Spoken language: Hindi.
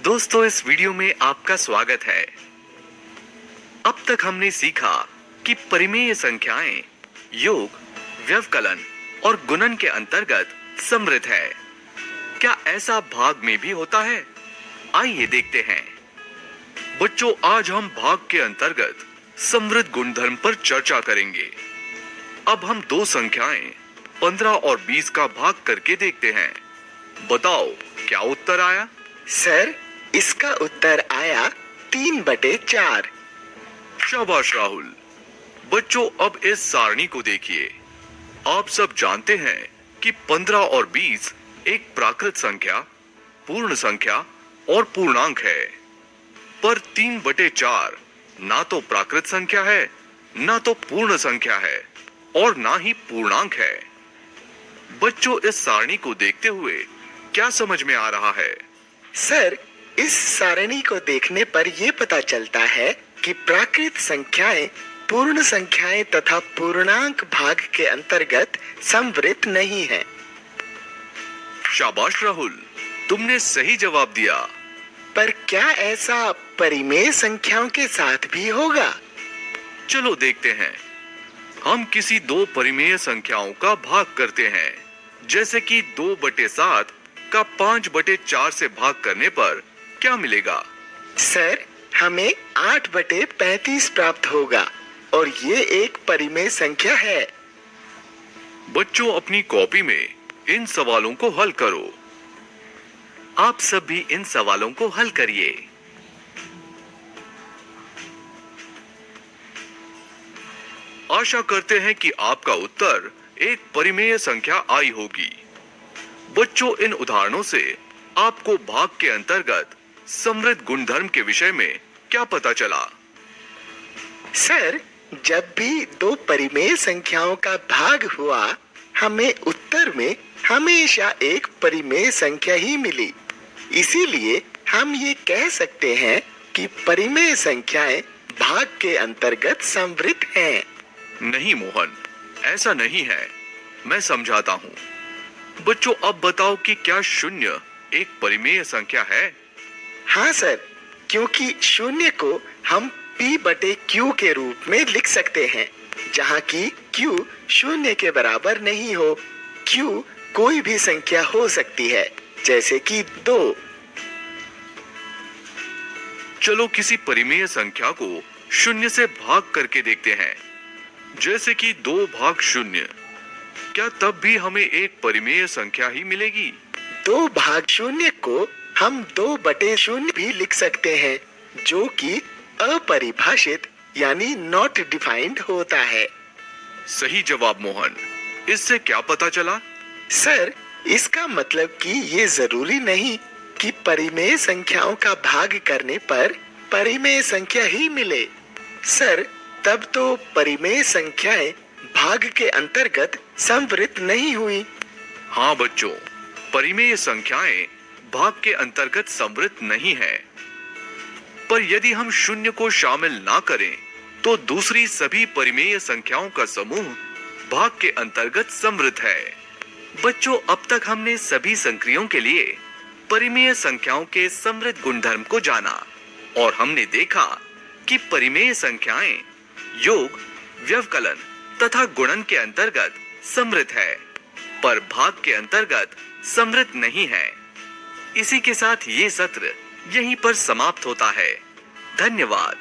दोस्तों, इस वीडियो में आपका स्वागत है। अब तक हमने सीखा कि परिमेय संख्याएं योग, व्यवकलन और गुणन के अंतर्गत समृद्ध है। क्या ऐसा भाग में भी होता है? आइए देखते हैं। बच्चों, आज हम भाग के अंतर्गत समृद्ध गुणधर्म पर चर्चा करेंगे। अब हम दो संख्याएं 15 और 20 का भाग करके देखते हैं। बताओ, क्या उत्तर आया? सर, इसका उत्तर आया 3/4। शाबाश राहुल। बच्चों, अब इस सारणी को देखिए। आप सब जानते हैं कि 15 और 20 एक प्राकृत संख्या, पूर्ण संख्या और पूर्णांक है। पर 3/4 ना तो प्राकृत संख्या है, ना तो पूर्ण संख्या है और ना ही पूर्णांक है। बच्चों, इस सारणी को देखते हुए क्या समझ में आ रहा है? सर, इस सारणी को देखने पर यह पता चलता है कि प्राकृत संख्याएं पूर्ण संख्याएं तथा पूर्णांक भाग के अंतर्गत समवृत नहीं है। शाबाश राहुल, तुमने सही जवाब दिया। पर क्या ऐसा परिमेय संख्याओं के साथ भी होगा? चलो देखते हैं। हम किसी दो परिमेय संख्याओं का भाग करते हैं, जैसे कि 2/7 का 5/4 से भाग करने पर क्या मिलेगा? सर, हमें 8/35 प्राप्त होगा और ये एक परिमेय संख्या है। बच्चों, अपनी कॉपी में इन सवालों को हल करो। आप सब भी इन सवालों को हल करिए। आशा करते हैं कि आपका उत्तर एक परिमेय संख्या आई होगी। बच्चों, इन उदाहरणों से आपको भाग के अंतर्गत समृद्ध गुणधर्म के विषय में क्या पता चला? सर, जब भी दो परिमेय संख्याओं का भाग हुआ, हमें उत्तर में हमेशा एक परिमेय संख्या ही मिली। इसीलिए हम ये कह सकते हैं कि परिमेय संख्याएं भाग के अंतर्गत समवृत हैं। नहीं मोहन, ऐसा नहीं है। मैं समझाता हूँ। बच्चों, अब बताओ कि क्या 0 एक परिमेय संख्या है? हाँ सर, क्योंकि 0 को हम P/Q के रूप में लिख सकते हैं, जहाँ की Q 0 के बराबर नहीं हो। Q कोई भी संख्या हो सकती है, जैसे कि 2। चलो किसी परिमेय संख्या को 0 से भाग करके देखते हैं, जैसे कि 2/0। क्या तब भी हमें एक परिमेय संख्या ही मिलेगी? 2/0 को हम 2/0 भी लिख सकते हैं, जो कि अपरिभाषित यानी नॉट डिफाइंड होता है। सही जवाब मोहन। इससे क्या पता चला? सर, इसका मतलब कि ये जरूरी नहीं कि परिमेय संख्याओं का भाग करने पर परिमेय संख्या ही मिले। सर, तब तो परिमेय संख्याएं भाग के अंतर्गत समवृत नहीं हुई। हाँ बच्चों, परिमेय संख्याएं भाग के अंतर्गत समवृत नहीं है। पर यदि हम 0 को शामिल ना करें, तो दूसरी सभी परिमेय संख्याओं का समूह भाग के अंतर्गत समवृत है। बच्चों, अब तक हमने सभी संक्रियों के लिए परिमेय संख्याओं के समृद्ध गुणधर्म को जाना और हमने देखा कि परिमेय संख्याएं योग, व्यवकलन तथा गुणन के अंतर्गत समृद्ध है, पर भाग के अंतर्गत समृद्ध नहीं है। इसी के साथ ये सत्र यहीं पर समाप्त होता है। धन्यवाद।